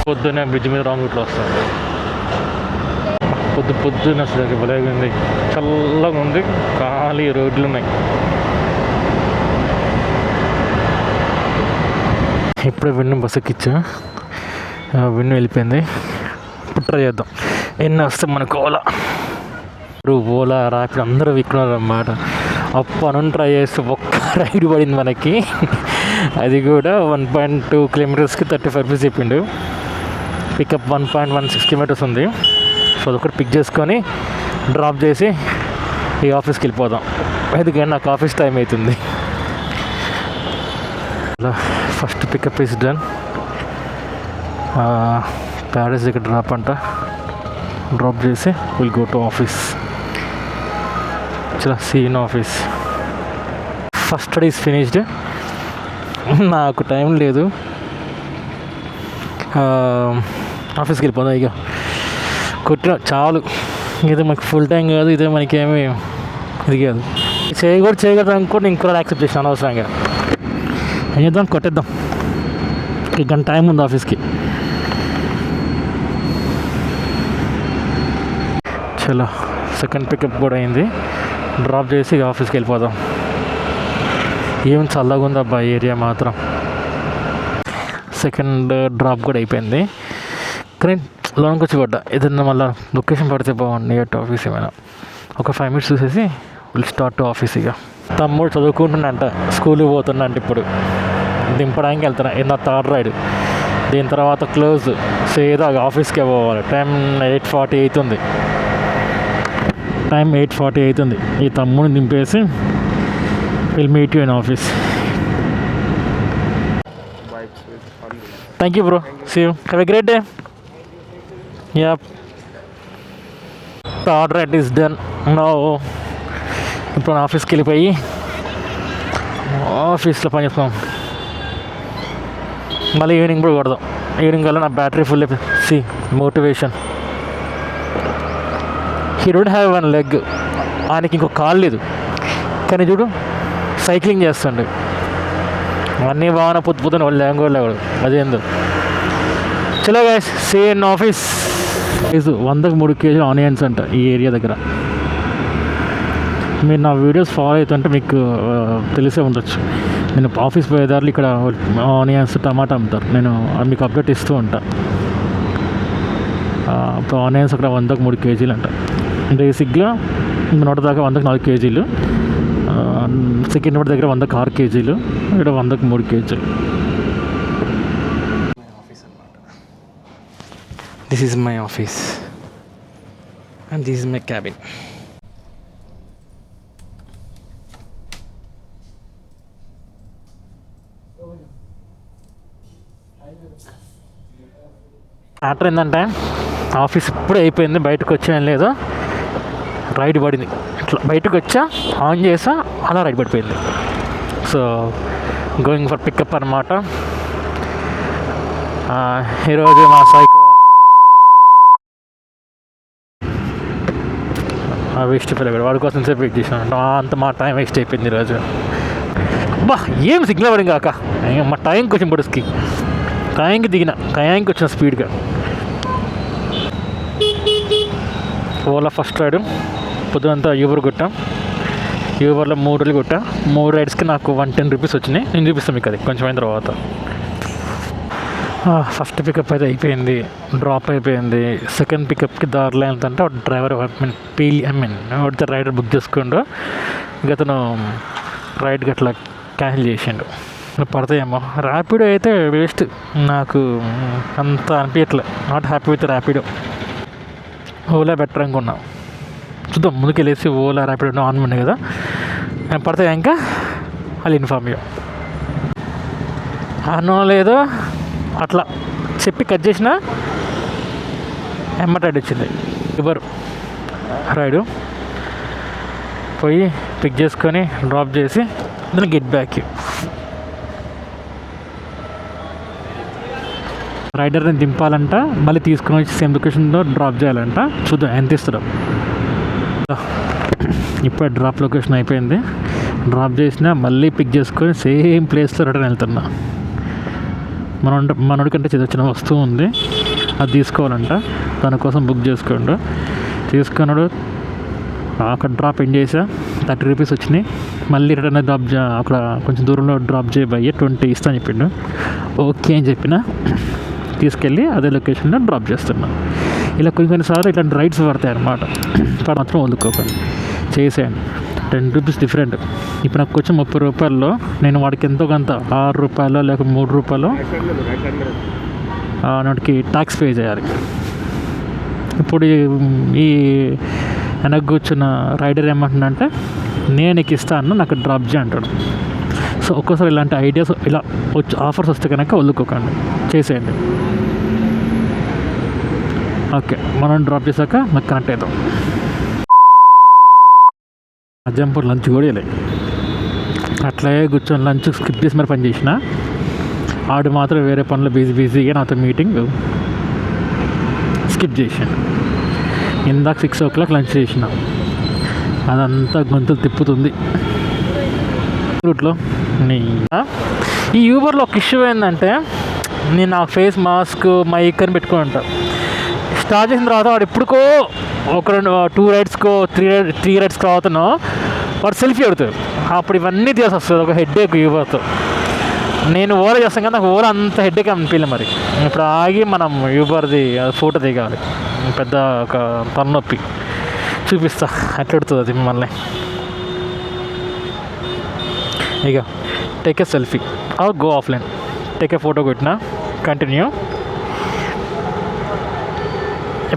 పొద్దున్నే బ్రిడ్జ్ మీద రాంగ్ రూట్లో వస్తుంది. పొద్దున్న అసలు భలేగా ఉంది, చల్లగా ఉంది, ఖాళీ రోడ్లు ఉన్నాయి. ఇప్పుడే విన్ను బస్ ఎక్కిచ్చా, విన్ను వెళ్ళిపోయింది. ఇప్పుడు ట్రై చేద్దాం ఎన్ని వస్తే మనకు. ఓలా ర్యాపిడ్ అందరూ విక్కున్నారు అన్నమాట. అప్పను ట్రై చేస్తే ఒక్క రైడ్ పడింది మనకి, అది కూడా 1.2 కిలోమీటర్స్కి 35 రూపీస్ చెప్పిండు. పికప్ 1.16 కిలోమీటర్స్ ఉంది. సో అదొకటి పిక్ చేసుకొని డ్రాప్ చేసి ఈ ఆఫీస్కి వెళ్ళిపోదాం. ఎందుకంటే నాకు ఆఫీస్ టైం అవుతుంది. అలా first pickup is done. Paris దగ్గర డ్రాప్ అంట, డ్రాప్ చేసి విల్ గో టు ఆఫీస్. చలో see in office. First studies finished. నాకు టైం లేదు, ఆఫీస్కి వెళ్ళిపోదాం. ఇక కొట్టిన చాలు, ఇదే మనకి ఫుల్ టైం కాదు, ఇదే మనకేమి ఇది కాదు. చేయకూడదు అనుకోండి, ఇంకో యాక్సెప్ట్ చేసాను అనవసరంగా. ఏం చేద్దాం, కొట్టేద్దాం. ఇక గంట టైం ఉంది ఆఫీస్కి. చలో సెకండ్ పికప్ కూడా అయింది, డ్రాప్ చేసి ఆఫీస్కి వెళ్ళిపోదాం. ఏం చల్లగా ఉంది అబ్బా ఏరియా మాత్రం. సెకండ్ డ్రాప్ కూడా అయిపోయింది, కానీ లోన్కి వచ్చి పడ్డా. ఏదన్నా మళ్ళీ లొకేషన్ పడితే బాగుంది నియర్ టు ఆఫీస్. ఏమైనా ఒక 5 minutes చూసేసి విల్ స్టార్ట్ టు ఆఫీస్. ఇక తమ్ముడు చదువుకుంటున్నంట, స్కూల్కి పోతున్నంట. ఇప్పుడు దింపడానికి వెళ్తున్నా, నా థర్డ్ రైడ్. దీని తర్వాత క్లోజ్ సేదా ఆఫీస్కే పోవాలి. టైం 8:40 అవుతుంది. ఈ తమ్ముడిని దింపేసి will meet you in office. Thank you bro, see you, have a great day. Yeah, third ride is done. No ఇప్పుడు ఆఫీస్కి వెళ్ళిపోయి ఆఫీస్లో పని చేస్తాం. మళ్ళీ ఈవినింగ్ కూడా కొడదాం. ఈవినింగ్ వల్ల నా బ్యాటరీ ఫుల్ అయిపోయింది. సి motivation. He don't have 1 leg, ఆయనకి ఇంకో కాలు లేదు, కానీ చూడు సైక్లింగ్ చేస్తుండే. అన్నీ బాగా పొద్దున వాళ్ళు లేకపోలేవాడు, అదేందో. చలో guys, see in office. 103 kg onions అంట ఈ ఏరియా దగ్గర. మీరు నా వీడియోస్ ఫాలో అవుతుంటే మీకు తెలిసే ఉండొచ్చు. నేను ఆఫీస్ పోయేదారులు ఇక్కడ ఆనియన్స్, టమాటా అమ్ముతారు. నేను మీకు అప్డేట్ ఇస్తూ ఉంటా. ఇప్పుడు ఆనియన్స్ అక్కడ 103 kg అంట. బేసిక్గా నోట దాకా 104 kg. సెకండ్ నోట్ దగ్గర 106 kg, ఇక్కడ 103 kg. This is my office and this is my cabin. Matter ఏంటంటే ఆఫీస్ ఇప్పుడే అయిపోయింది, బయటకు వచ్చేం లేదు, రైడ్ పడింది. ఇట్లా బయటకు వచ్చా, ఆన్ చేసా, అలా రైడ్ పడిపోయింది. సో గోయింగ్ ఫర్ పికప్ అనమాట. ఈరోజు మా సైకో వేస్ట్ అయిపోయాడు, వాడి కోసం సేపు వెయిట్ చేసాను. అంత మా టైం వేస్ట్ అయిపోయింది ఈరోజు. బా ఏం సిగ్నల్ పడింది కాక, మా టైంకి వచ్చిన బడుస్కి, టైంకి దిగిన, టైంకి వచ్చిన స్పీడ్గా. ఓలా ఫస్ట్ రైడ్ పొద్దునంతా యూబర్ కొట్టాం. యూబర్లో 3 రోజులు కొట్టా. 3 రైడ్స్కి నాకు 110 రూపీస్ వచ్చినాయి. నేను చూపిస్తాను మీకు అది కొంచెం అయిన తర్వాత. ఫస్ట్ పికప్ అయితే అయిపోయింది, డ్రాప్ అయిపోయింది. సెకండ్ పికప్కి దారిలో ఏంటంటే డ్రైవర్ ఒకటి రైడర్ బుక్ చేసుకోండు, ఇక అతను రైడ్కి అట్లా క్యాన్సిల్ చేసిండు. పడతాయేమో. ర్యాపిడో అయితే వేస్ట్, నాకు అంత అనిపించట్లే. Not happy with Rapido. Ola better అనుకున్నా. చూద్దాం, ముందుకు వెళ్ళేసి ఓలా ర్యాపిడో ఆన్ ఉన్నాయి కదా, పడతాయి ఇంకా వాళ్ళు ఇన్ఫార్మ్ యూ. అనో లేదో అట్లా చెప్పి కట్ చేసిన రైడ్ వచ్చింది. ఊబర్ రైడు పోయి పిక్ చేసుకొని డ్రాప్ చేసి దాన్ని గెట్ బ్యాక్. రైడర్ని దింపాలంట, మళ్ళీ తీసుకుని వచ్చి సేమ్ లొకేషన్లో డ్రాప్ చేయాలంట. చూద్దాం ఎంత ఇస్తారో. ఇప్పుడు డ్రాప్ లొకేషన్ అయిపోయింది, డ్రాప్ చేసిన మళ్ళీ పిక్ చేసుకొని సేమ్ ప్లేస్లో రిటర్న్ వెళ్తున్నా. మనోడికంటే చిన్న వస్తువు ఉంది, అది తీసుకోవాలంట. దానికోసం బుక్ చేసుకోండు. తీసుకున్నాడు, అక్కడ డ్రాప్ ఎండ్ చేసా. 30 రూపీస్ వచ్చినాయి. మళ్ళీ రిటర్న్ అక్కడ కొంచెం దూరంలో డ్రాప్ చేయబోయే 20 ఇస్తా అని చెప్పిండు. ఓకే అని చెప్పిన, తీసుకెళ్ళి అదే లొకేషన్లో డ్రాప్ చేస్తున్నా. ఇలా కొన్నిసార్లు ఇట్లాంటి రైడ్స్ పడతాయి అన్నమాట. ఇప్పుడు మాత్రం వదులుకోకండి, చేసేయండి. 10 రూపీస్ డిఫరెంట్. ఇప్పుడు నాకు వచ్చి 30 రూపాయల్లో నేను వాడికి ఎంతో కొంత 6 రూపాయలు లేక 3 రూపాయలు వాడికి ట్యాక్స్ పే చేయాలి. ఇప్పుడు ఈ వెనక్కి కూర్చున్న రైడర్ ఏమంటుందంటే, నేను నీకు ఇస్తాను, నాకు డ్రాప్ చేయ అంటాడు. సో ఒక్కోసారి ఇలాంటి ఐడియాస్ ఇలా వచ్చి ఆఫర్స్ వస్తే కనుక వదులుకోకండి, చేసేయండి. ఓకే, మనం డ్రాప్ చేశాక నాకు కనెక్ట్ అవుతాం. మధ్యాహ్నం లంచ్ కూడా వెళ్ళాయి. అట్లాగే కూర్చొని లంచ్ స్కిప్ చేసి మరి పని చేసిన. ఆడు మాత్రం వేరే పనులు బిజీగా నాతో మీటింగ్ స్కిప్ చేసాను. ఇందాక 6 o'clock లంచ్ చేసిన, అదంతా గొంతులు తిప్పుతుంది రూట్లో. ఈ యూబర్లో ఒక ఇష్యూ ఏంటంటే, నేను నా ఫేస్ మాస్క్ మైక్ అని పెట్టుకుని ఉంటాను. స్టార్ట్ చేసిన తర్వాత వాడు ఎప్పుడుకో ఒక 2 రైడ్స్కో 3 రైడ్స్ తర్వాతనో వాడు సెల్ఫీ అడుగుతాడు. అప్పుడు ఇవన్నీ తీయాల్సి వస్తుంది, ఒక హెడ్ఏక్ యూబర్తో. నేను ఓలా చేస్తాను కదా, నాకు ఓలా అంత హెడ్ఏక్ అనిపించలే. మరి ఇప్పుడు ఆగి మనం యూబర్ది ఫోటో దిగాలి, పెద్ద ఒక తలనొప్పి. చూపిస్తా ఎట్లా ఎడుతుంది అది మిమ్మల్ని. ఇక take a selfie or go offline. Take a photo కొట్టినా, కంటిన్యూ.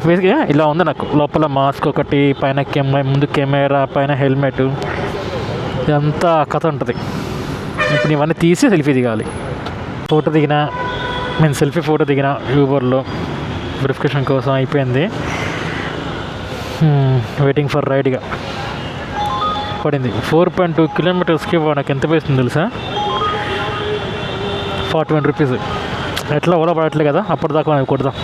బేసిక్గా ఇలా ఉంది నాకు. లోపల మాస్క్ ఒకటి, పైన ముందు కెమెరా, పైన హెల్మెట్, ఇదంతా కథ ఉంటుంది. ఇప్పుడు ఇవన్నీ తీసి సెల్ఫీ దిగాలి. ఫోటో దిగిన, నేను సెల్ఫీ ఫోటో దిగిన యూబర్లో వెరిఫికేషన్ కోసం అయిపోయింది. వెయిటింగ్ ఫర్ రైడ్గా పడింది. 4.2 kilometers నాకు ఎంత వేస్తుంది తెలుసా? 41 రూపీస్. ఎట్లా ఓలా పడట్లేదు కదా, అప్పటిదాకా మనం కొడదాం,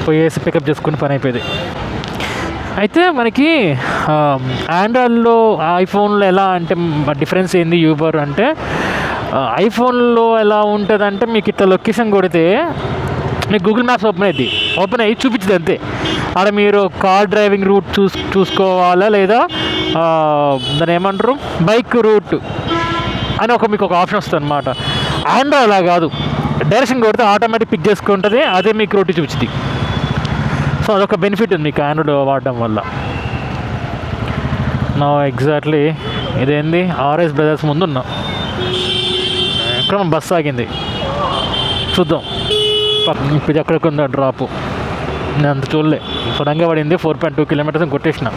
పోయేసి పికప్ చేసుకుని పని అయిపోయింది. అయితే మనకి ఆండ్రాయిడ్లో ఐఫోన్లో ఎలా అంటే డిఫరెన్స్ ఏంది యూబర్ అంటే, ఐఫోన్లో ఎలా ఉంటుంది అంటే, మీకు ఇట్లా లొకేషన్ కొడితే మీకు గూగుల్ మ్యాప్స్ ఓపెన్ అయ్యి చూపించింది అంతే. అక్కడ మీరు కార్ డ్రైవింగ్ రూట్ చూసుకోవాలా, లేదా దాన్ని ఏమంటారు బైక్ రూట్ అని మీకు ఒక ఆప్షన్ వస్తుంది అనమాట. ఆండ్రాయిడ్ అలా కాదు, డైరెక్షన్ కొడితే ఆటోమేటిక్ పిక్ చేసుకుంటుంది, అదే మీకు రూట్ చూపించింది. సో అదొక బెనిఫిట్ ఉంది మీకు ఆండ్రాయిడ్ వాడడం వల్ల. నా ఎగ్జాక్ట్లీ ఇదేంది ఆర్ఎస్ బ్రదర్స్ ముందు ఉన్నా, ఇక్కడ బస్సు ఆగింది, చూద్దాం. ఇప్పుడు ఎక్కడికి ఉందా డ్రాపు, నేను అంత చూడలే. సడన్గా పడింది 4.2 kilometers కొట్టేసిన.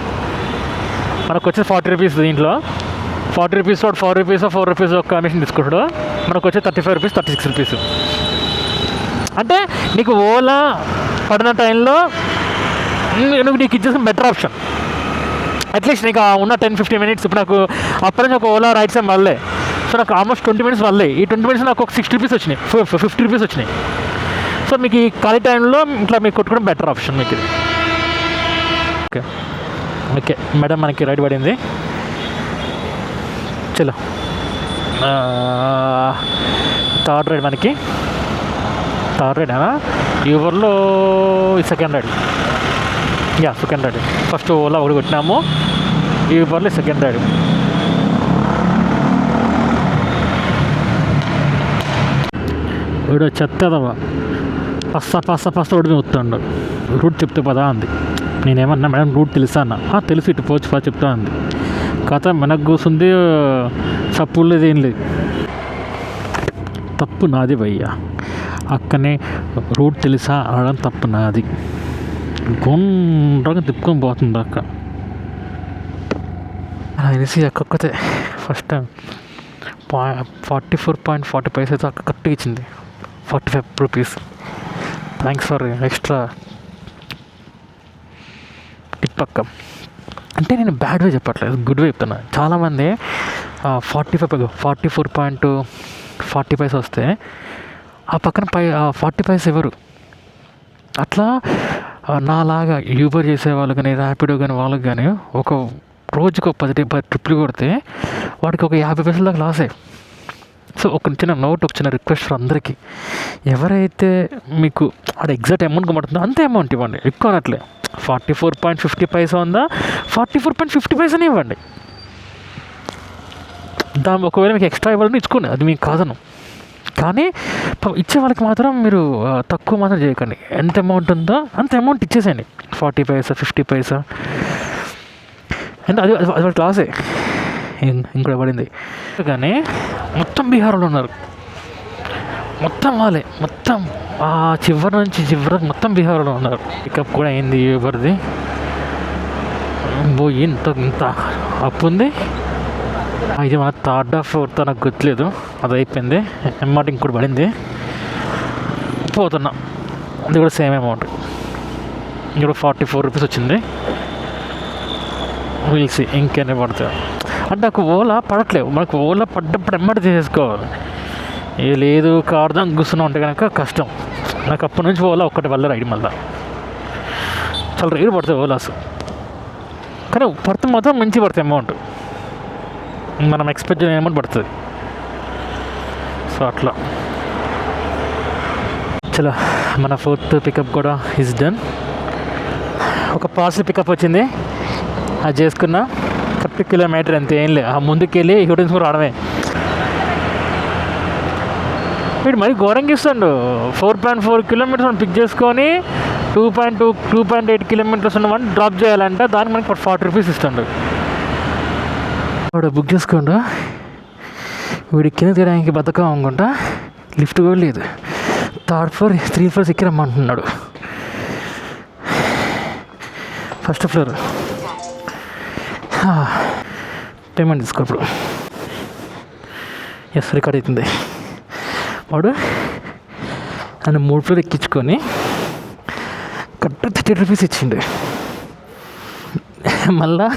మనకు వచ్చేది 40 రూపీస్. దీంట్లో 40 రూపీస్ వాడు 4 రూపీస్ ఒక కమిషన్ తీసుకుంటాడు. మనకు వచ్చే 35 రూపీస్, 36 రూపీస్. అంటే నీకు ఓలా పడిన టైంలో నీకు ఇచ్చేసిన బెటర్ ఆప్షన్. అట్లీస్ట్ నీకు ఉన్న 10-15 minutes. ఇప్పుడు నాకు అప్పటి నుంచి ఒక ఓలా రైడ్స్ ఏం వల్లే. సో నాకు ఆల్మోస్ట్ 20 minutes వల్లే. ఈ 20 minutes నాకు ఒక 60 రూపీస్ వచ్చినాయి, 50 రూపీస్ వచ్చినాయి. సో మీకు ఈ ఖాళీ టైంలో ఇట్లా మీకు కొట్టుకోవడం బెటర్ ఆప్షన్ మీకు ఇది. ఓకే ఓకే మేడం, మనకి రైడ్ పడింది. చలో, థర్డ్ రైడ్ మనకి. థర్డ్ రైడ్ అనా యూబర్లో second ride. Second ride. First Ola ఒకటి కొట్టినాము, యూబర్లో సెకండ్ రైడ్. వీడు చెత్తదవా పస్త ఒడిమి వస్తుండు. రూట్ చెప్తే పదా అంది. నేనేమన్నా మేడం రూట్ తెలుసా అన్న. తెలుసు, ఇటు పోవచ్చు పా చెప్తా అంది. కథ మనకు కూర్చుంది, చప్పులు లేదు, ఏం లేదు. తప్పు నాది భయ్యా, అక్కనే రూట్ తెలుసా అనడం తప్పు నాది. గుండ్రగా తిప్పుకొని పోతుంది అక్క. అలా తెలిసి అక్కతే ఫస్ట్ టైం 44.40 పైసా అయితే అక్క కరెక్ట్గా ఇచ్చింది. 45 rupees. Thanks for extra tip అక్క. అంటే నేను బ్యాడ్ వే చెప్పట్లేదు, గుడ్ వే చెప్తున్నా. చాలామంది 44.40 పైసా వస్తే ఆ పక్కన 40 పైసా ఎవరు అట్లా. నాలాగా యూబర్ చేసేవాళ్ళు కానీ, ర్యాపిడో కానీ, వాళ్ళకి కానీ ఒక రోజుకు 10 ట్రిప్లు కొడితే వాడికి ఒక 50 పైసల దాకా లాసే. సో సో ఒక చిన్న నోట్, ఒక చిన్న రిక్వెస్ట్ ఫర్ అందరికీ, ఎవరైతే మీకు అది ఎగ్జాక్ట్ అమౌంట్ కనబడుతుందో అంతే అమౌంట్ ఇవ్వండి, ఎక్కువ అనట్లే. 44.50 ఉందా, 44.50 ఇవ్వండి. దాని ఒకవేళ మీకు ఎక్స్ట్రా ఇవ్వాలని ఇచ్చుకోండి, అది మీకు కాదను. కానీ ఇచ్చే వాళ్ళకి మాత్రం మీరు తక్కువ మాత్రం చేయకండి. ఎంత అమౌంట్ ఉందో అంత అమౌంట్ ఇచ్చేసేయండి. 40 పైసా, 50 పైసా, అంటే అది అది క్లాసే ఇంకోటి పడింది. కానీ మొత్తం బీహార్లో ఉన్నారు, మొత్తం వాళ్ళే, మొత్తం ఆ చివరి నుంచి చివరికి మొత్తం బీహార్లో ఉన్నారు. పికప్ కూడా అయింది ఎవరిది, ఇంత అప్పు ఉంది. ఇది మన థర్డ్ ఆఫ్ ఫోర్త్ నాకు గుర్తులేదు, అది అయిపోయింది. అమౌంట్ ఇంకోటి పడింది, పోతున్నా. అది కూడా సేమ్ అమౌంట్, ఇంకోటి 44 రూపీస్ వచ్చింది. వీల్సి ఇంకేనే పడుతుంది అంటే నాకు ఓలా పడట్లేవు. మనకు ఓలా పడ్డప్పుడు ఎమ్మటి తీసేసుకోవాలి. ఏ లేదు కార్ దాకా కూర్చున్నాం అంటే కనుక కష్టం. నాకు అప్పటి నుంచి ఓలా ఒక్కటి వల్ల రైడ్ మళ్ళీ చాలా రైడ్ పడుతుంది ఓలాస్. కానీ పడితే మాత్రం మంచి పడుతుంది అమౌంట్, మనం ఎక్స్పెక్ట్ చేయని అమౌంట్ పడుతుంది. సో అట్లా చలో మన 4th పికప్ కూడా ఈజ్ డన్. ఒక పార్సల్ పికప్ వచ్చింది, అది చేసుకున్నా. 30 కిలోమీటర్ అంతే, ఏం లేదు. ఆ ముందుకు వెళ్ళి హోటల్స్ కూడా రావడమే. వీడు మరి ఘోరంగా ఇస్తాడు. 4.4 కిలోమీటర్స్ మనం పిక్ చేసుకొని 2.8 కిలోమీటర్స్ ఉన్న వన్ డ్రాప్ చేయాలంటే దానికి మనకి 40 రూపీస్ ఇస్తాడు. వాడు బుక్ చేసుకోండు. వీడి కింద తీయడానికి బతకం అనుకుంటా, లిఫ్ట్ కూడా లేదు. 3rd ఫ్లోర్ 3 ఫ్లోర్స్ ఎక్కి రమ్మంటున్నాడు. ఫస్ట్ ఫ్లోర్ పేమెంట్ తీసుకో ఇప్పుడు. ఎస్ రికార్డ్ అవుతుంది. వాడు నన్ను 3 ఫ్లోర్ ఎక్కించుకొని కరెక్ట్ 30 రూపీస్ ఇచ్చిండు. మళ్ళా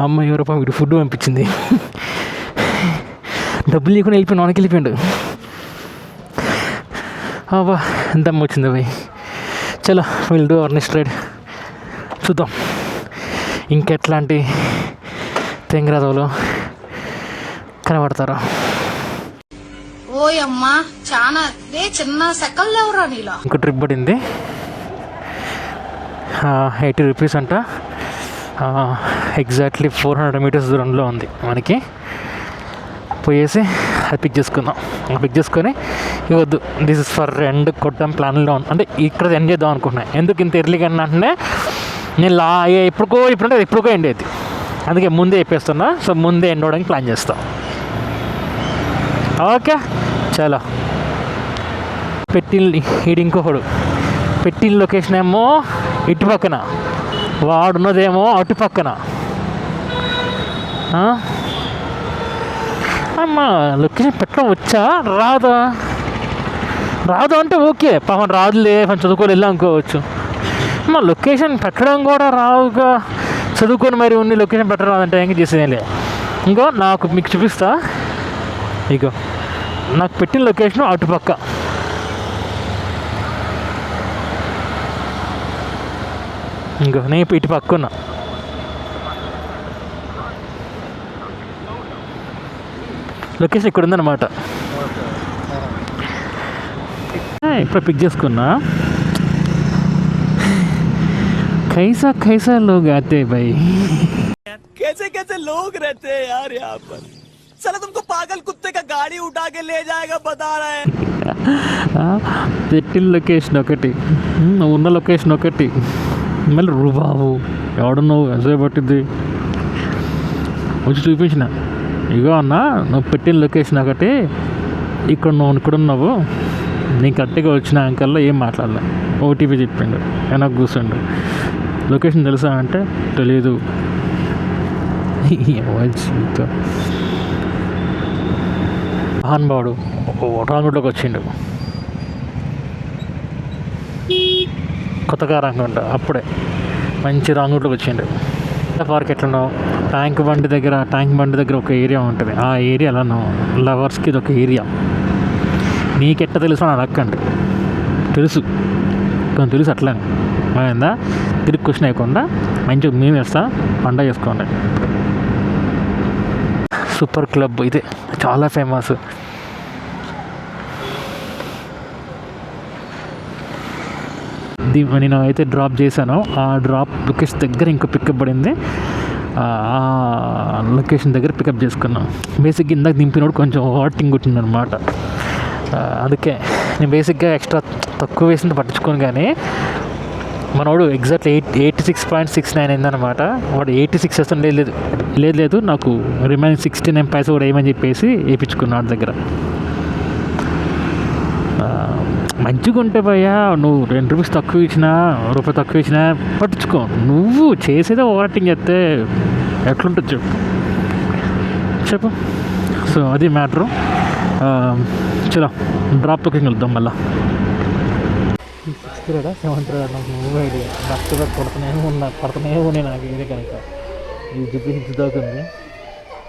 అమ్మ రూపాయి వీడు ఫుడ్ పంపించింది. డబ్బులు లేకుండా వెళ్ళిపోయి నాన్నకి వెళ్ళిపోయాడు. బా ఎంత అమ్మ వచ్చింది పోయి. చలో will do our next ride. చూద్దాం ఇంకెట్లాంటి తెంగరాజులు కనబడతారు. ఓయమ్మా చాలా చిన్న సెకల్ లేవురా నీలా. ఇంకో ట్రిప్ పడింది, 80 రూపీస్ అంట. ఎగ్జాక్ట్లీ 400 మీటర్స్ దూరంలో ఉంది మనకి. పోయేసి అది పిక్ చేసుకుందాం. పిక్ చేసుకొని ఇవ్వద్దు, దిస్ ఇస్ ఫర్ ఎండ్ కొట్టడం ప్లాన్లో ఉంది. అంటే ఇక్కడ ఎండ్ చేద్దాం అనుకుంటున్నాను. ఎందుకు ఇంత ఎర్లీగా అంటే నేను ఇప్పుడుంటే ఎప్పుడుకో ఎండ్ అవుతుంది, అందుకే ముందే చెప్పేస్తున్నా. సో ముందే ఎండ్ అవ్వడానికి ప్లాన్ చేస్తాం. ఓకే చాలా ఈడు ఇంకొకడు పెట్టిన లొకేషన్ ఏమో ఇటు పక్కన, వాడున్నదేమో అటు పక్కన. అమ్మా లొకేషన్ పెట్టడం వచ్చా రాదు అంటే ఓకే, పాపం రాదులే మనం చదువుకొని వెళ్ళాం అనుకోవచ్చు. మా లొకేషన్ పెట్టడం కూడా రావుగా, చదువుకొని మరి ఉంది లొకేషన్ పెట్టడం రాదంటే ఏం చేసేదేలే. ఇంకో నాకు మీకు చూపిస్తా. ఇగో నాకు పెట్టిన లొకేషన్ అటుపక్క. ఇంకో నేను ఇటు పక్క ఉన్నా. లొకేషన్ ఇక్కడ ఉందన్నమాట. ఇప్పుడు పిక్ చేసుకున్నా. कैसा कैसा लोग आते हैं भाई, कैसे कैसे लोग रहते हैं यार यहाँ पर. चलो तुमको पागल कुत्ते का गाड़ी उठा के ले जाएगा बता रहे हैं. పెట్టిన లొకేషన్ ఒకటి, ఉన్న లొకేషన్ ఒకటి. మళ్ళీ బాబు ఎవడున్నావు ఎంతసేపు పట్టింది వచ్చి చూపించిన. ఇగో అన్న నువ్వు పెట్టిన లొకేషన్ ఒకటి, ఇక్కడ ఉన్నావు. నీకు కరెక్ట్గా వచ్చిన అంకల్లో ఏం మాట్లాడలే, ఓటీపీ చెప్పిండు, వెనక్కి కూర్చుండు. లొకేషన్ తెలుసా అంటే తెలీదు. మహానుభావుడు రాంగ్ రూట్లోకి వచ్చిండు, కొత్తగా రాంగ్ అప్పుడే మంచి రాంగ్ రూట్లోకి వచ్చిండు. పార్క్ ఎట్లనో ట్యాంక్ బండి దగ్గర ఒక ఏరియా ఉంటుంది. ఆ ఏరియాలో లవర్స్కి ఇది ఒక ఏరియా. నీకెట్ట తెలుసు అని అడగండి, తెలుసు కొంచెం తెలుసు. అట్లనే అయిందా, తిరిగి క్వశ్చన్ అయ్యకుండా మంచిగా మేము వేస్తా, పండగ చేసుకోండి. సూపర్ క్లబ్ ఇదే చాలా ఫేమస్. నేను అయితే డ్రాప్ చేశానో ఆ డ్రాప్ లొకేషన్ దగ్గర ఇంకో పికప్ పడింది. ఆ లొకేషన్ దగ్గర పికప్ చేసుకున్నాం. బేసిక్గా ఇందాక దింపినప్పుడు కొంచెం వాటింగ్ కొట్టింది అనమాట. అందుకే నేను బేసిక్గా ఎక్స్ట్రా తక్కువ వేసింది పట్టించుకోను, కానీ మనోడు ఎగ్జాక్ట్లీ 86.69 అయిందనమాట. వాడు 86 వేస్తాను, లేదు నాకు రిమైనింగ్ 69 పైసా కూడా వేయమని చెప్పేసి వేయించుకున్నాడు దగ్గర. మంచిగా ఉంటే భయ్యా, నువ్వు 2 రూపీస్ తక్కువ ఇచ్చినా రూపాయి తక్కువ ఇచ్చినా పట్టించుకో. నువ్వు చేసేదే ఓవర్టింగ్ చేస్తే ఎట్లుంటుంది చెప్పు. సో అది మ్యాటరు. చలో డ్రాప్ లొకేషన్ వెళ్దాం మళ్ళీ. 6th రోడా 7th రోడా నాకు మూవ్ ఐడియా. బస్ పడుతూనే ఉన్నాయి నాకు ఇదే కనుక. ఈ జిప్పి 6 దాకా ఉంది.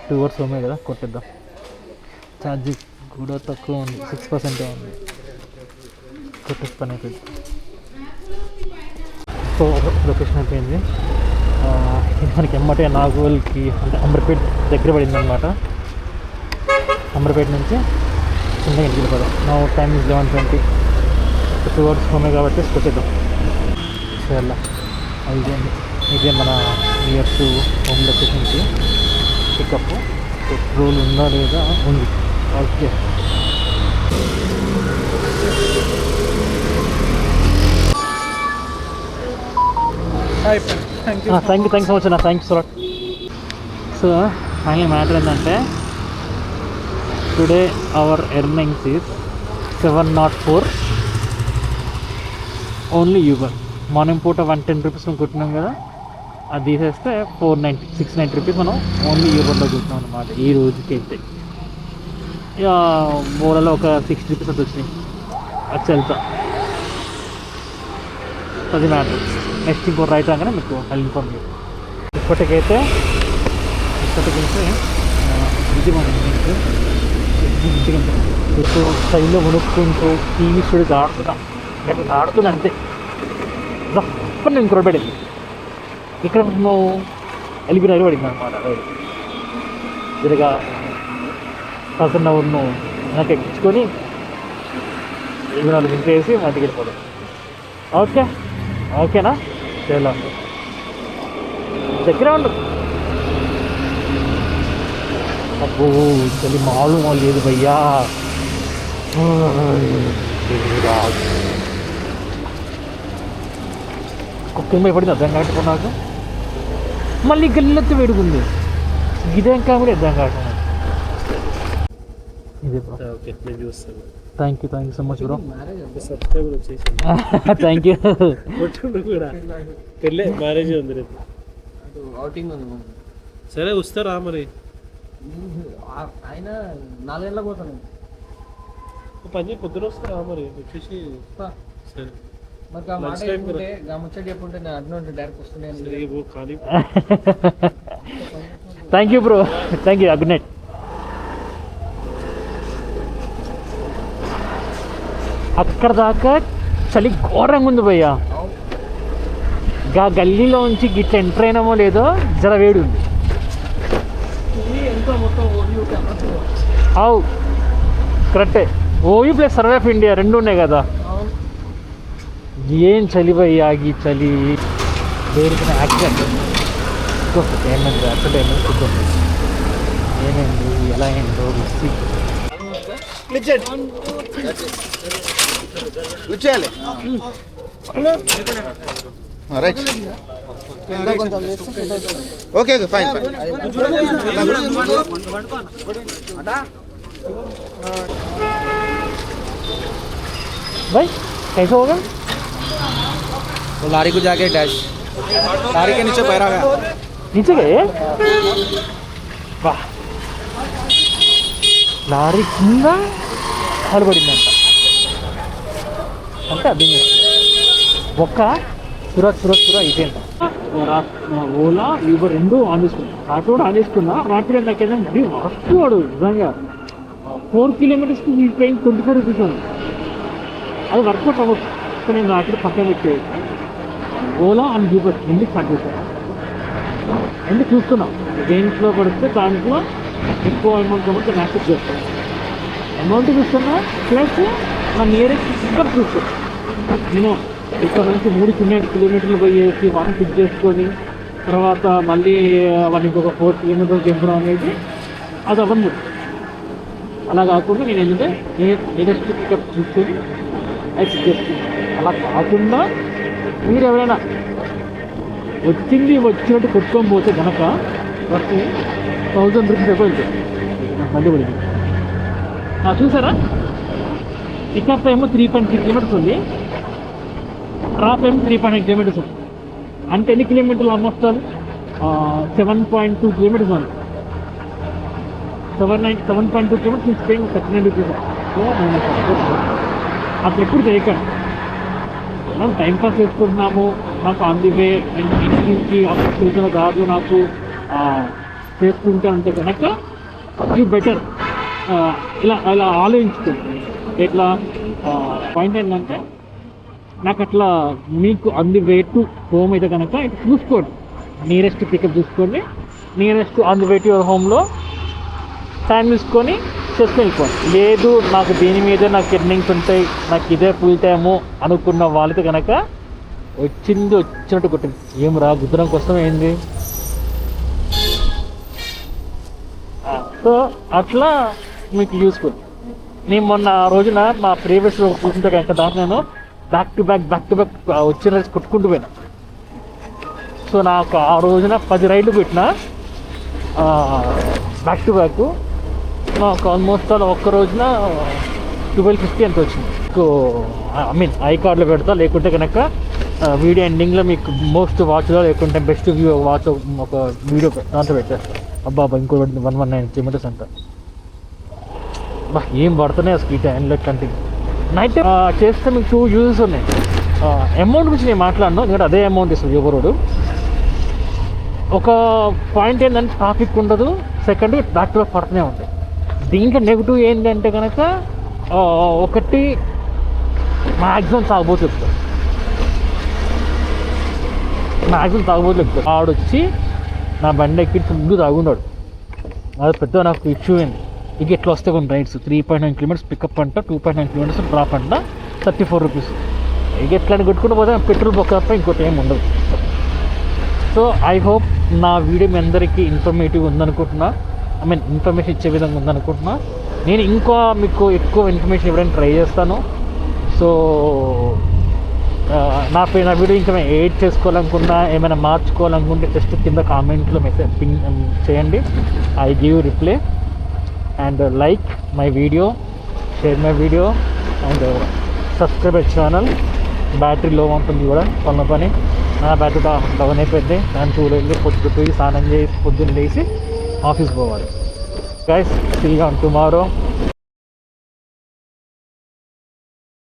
2 hours ఉన్నాయి కదా, కొట్టేద్దాం. ఛార్జింగ్ కూడా తక్కువ ఉంది, 6% ఉంది. కొట్టేసి పని అయిపోయింది. సో లొకేషన్ అయిపోయింది. మనకి ఎమ్మటే నాగోల్కి అంటే అమర్పేట్ దగ్గర పడింది అనమాట. అమర్పేట నుంచి చిన్నగా ఇంటికి వెళ్ళిపోదాం. నా టైం ఇస్ 11:20. 2 hours ఉన్నాయి కాబట్టి కొట్టేద్దాం. చాలా ఇదే మన నియర్ టు హోమ్ లొకేషన్కి పికప్. పెట్రోల్ ఉందా లేదా? ఉంది. Okay. Thank you so much అన్న. Thank you so much. So final matter ఏంటంటే, today our earnings is 704 only Uber. Morning పూట 110 రూపీస్ మనం కొట్టినాం కదా, అది తీసేస్తే 690 రూపీస్ మనం ఓన్లీ యూబర్లో కొట్టినాం అనమాట ఈ రోజుకి అయితే. ఇక ఓలాలో ఒక 60 రూపీస్ అది వచ్చినాయి. అది వెళ్తా. అది మ్యాటర్. నెక్స్ట్ ఇంకో రైట్ రాగానే మీకు అది ఇన్ఫార్మ్ చేయండి. ఇప్పటికైతే ఇది మన ఇప్పుడు స్టైల్లో కొనుక్కుంటూ టీవీ స్టూడియోకి ఆడుతున్నా అంతే. తప్పని నేను ఇంకో పడింది. ఇక్కడ మేము ఎల్బీ రైలు పడింది అనమాట. రైలు తిరగా పర్సన్ అవర్ను నాకు ఎక్కించుకొని 24 ఇంట్లో వేసి మా ఇంటికి వెళ్ళిపోదాం. ఓకేనా? చాలా దగ్గర ఉండు. అబ్బో చలి మాలు లేదు భయ్యా. కుక్క పడింది అర్థం కాకపోతే నాకు. మళ్ళీ గల్లెత్తి వేడుకుంది. ఇదేం కాబట్టి అర్థం కాకుండా. ఇదే thank you so much bro. Thank you. Marriage ఉంది రేపు. సరే వస్తారా మరి? ఆయన 4 గంటలకు పోతాను. పని పొద్దున వస్తారా మరి వచ్చేసి? సరే ముచ్చట చెప్పుంటే నేను అడ్డు డైరెక్ట్ వస్తున్నాను. కానీ thank you bro. Thank you. Good night. అక్కడ దాకా చలి ఘోరంగా ఉంది భయ్యా. గల్లీలో నుంచి గిట్ల ఎంటర్ అయినామో లేదో జర వేడి ఉంది. అవు కరెక్టే. OU plus survey of India 2 ఉన్నాయి కదా. ఏం చలి భయ్యా ఈ చలి. వేరుకున్న యాక్సిడెంట్ ఏమైంది? యాక్సిడెంట్ ఏమైంది చూద్దాం. ఏమైంది, ఎలా అయిందో మిస్సి. రైట్. Okay fine. भाई कैसे होगा? वो लारी को जाके डैश लारी के नीचे पैरा गया. नीचे गए? वाह. లారీ కింద కలబడిందంట. అంటే అర్థం ఒక్క సురత్ అయిపోయింది. ఓలా యూబర్ 2 ఆన్ చేసుకున్నా. రాపిడో కూడా ఆన్ చేసుకున్నా. రాపిడో నాకేదో మరీ వస్తూ వాడు నిజంగా 4 kilometers పెయిన్ 24 రూపీస్ ఉంది. అది వర్కౌట్ అవ్వచ్చు. సో నేను రాపిడో పక్కన పెట్టేది. ఓలా అండ్ యూబర్ 2 స్టార్ట్ చేశాను. 2 చూస్తున్నాం. దేంట్లో పడితే దాంట్లో ఎక్కువ అమౌంట్ కాబట్టి నేను యాక్సెప్ట్ చేస్తాను. అమౌంట్ చూస్తున్నా ప్లస్ నా నియరెస్ట్ ఇక్కడ చూస్తాను. నేను ఇక్కడ నుంచి 3 కిలోమీటర్లు పోయేసి వాటర్ పిక్ చేసుకొని తర్వాత మళ్ళీ వాళ్ళకి ఇంకొక 4 కిలోమీటర్లు దింపడం అనేది అది అవ్వదు. అలా కాకుండా నేను ఏంటంటే నియరెస్ట్ పికప్ తీసుకొని ఎక్స్ చేస్తాను. అలా కాకుండా మీరు ఎవరైనా వచ్చినట్టు కొట్టుకొని పోతే కనుక ఫస్ట్ 1000 రూపీస్ అయిపోయింది మళ్ళీ పడింది. చూసారా, పికప్ ఏమో 3.3 కిలోమీటర్స్ ఉంది, డ్రాప్ ఏమో 3.9 కిలోమీటర్స్ ఉంది. అంటే ఎన్ని కిలోమీటర్లు ఆల్మోస్ట్ 7.2 కిలోమీటర్స్ ఉంది. 7.2 కిలోమీటర్స్ పేయింగ్ 39 రూపీస్. సో నేను అసలు ఎప్పుడు చేయకండి. మనం టైంపాస్ చేసుకుంటున్నాము, నాకు ఆన్ ది వే ఇంటికి ఆఫీస్ కాదు నాకు చేసుకుంటా అంటే కనుక యూ బెటర్ ఇలా ఆలోచించుకుంటాను. ఇట్లా పాయింట్ ఏంటంటే నాకు అట్లా మీకు on the way to home అయితే కనుక ఇటు చూసుకోండి, నియరెస్ట్ పికప్ చూసుకోండి, nearest on the way to your హోమ్లో టైం తీసుకొని చేసుకొని వెళ్ళిపోండి. లేదు నాకు దీని మీద నాకు ఎర్నింగ్స్ ఉంటాయి, నాకు ఇదే ఫుల్ టైము అనుకున్న వాళ్ళతో కనుక వచ్చినట్టు కొట్టింది. ఏం రా గుద్దడం కోసం ఏంది. సో అట్లా మీకు యూస్ఫుల్. నేను మొన్న రోజున మా ప్రీవియస్ చూస్తుంటే కనుక దాంట్లో నేను బ్యాక్ టు బ్యాక్ వచ్చిన రైడ్స్ కొట్టుకుంటూ పోయినా. సో నాకు ఆ రోజున 10 రైడ్లు పెట్టిన బ్యాక్ టు బ్యాక్. నాకు ఆల్మోస్ట్ ఒక్క రోజున 1250 ఎంత వచ్చింది. ఐ కార్డులో పెడతా, లేకుంటే కనుక వీడియో ఎండింగ్లో మీకు మోస్ట్ వాచ్లో లేకుంటే బెస్ట్ వ్యూ వాచ్ ఒక వీడియో దాంట్లో పెట్టేస్తాను. అబ్బా ఇంకో 119 కిలోమీటర్స్ అంట. ఏం పడుతున్నాయి అసలు ఈ టైంలో కంటిన్యూ నైట్ చేస్తే మీకు 2 యూజెస్ ఉన్నాయి. అమౌంట్ గురించి నేను మాట్లాడను, ఎందుకంటే అదే అమౌంట్ ఇస్తుంది ఎవరోడు. ఒక పాయింట్ ఏంటంటే ట్రాఫిక్ ఉండదు, సెకండ్ బ్యాక్ టు బ్యాక్ పడుతూనే ఉంటాయి. దీంట్లో నెగిటివ్ ఏంటంటే కనుక ఒకటి మ్యాక్సిమం తాగబోతు చెప్తాడు, ఆడొచ్చి నా బండి ఎక్కి ఫుడ్ తాగున్నాడు. అది పెద్ద నాకు ఇష్యూ అయింది. ఇక ఎట్లా వస్తే కొన్ని రైడ్స్ 3.9 కిలోమీటర్స్ పికప్ అంట, 2.9 కిలోమీటర్స్ డ్రాప్ అంట, 34 రూపీస్. ఇక ఎట్లా కొట్టుకుంటూ పోతే పెట్రోల్ బొక్క తప్ప ఇంకోటి ఏమి ఉండదు. సో ఐ హోప్ నా వీడియో మీ అందరికీ ఇన్ఫర్మేటివ్ ఉందనుకుంటున్నా, ఇన్ఫర్మేషన్ ఇచ్చే విధంగా ఉందనుకుంటున్నా. నేను ఇంకా మీకు ఎక్కువ ఇన్ఫర్మేషన్ ఇవ్వడానికి ట్రై చేస్తాను. సో నా వీడియో ఇంకా ఎడిట్ చేసుకోవాలనుకున్నా, ఏమైనా మార్చుకోవాలనుకుంటే జస్ట్ కింద కామెంట్లో మెసేజ్ పింగ్ చేయండి. I give reply and like my video, share my video and subscribe my channel. Battery లో ఉంటుంది కూడా పని. నా బ్యాటరీ డౌన్ అయిపోయింది. దాన్ని చూడలేదు, పొద్దుపోయి స్నానం చేసి పొద్దున్న లేచి ఆఫీస్ పోవాలి. Guys, see you on tomorrow.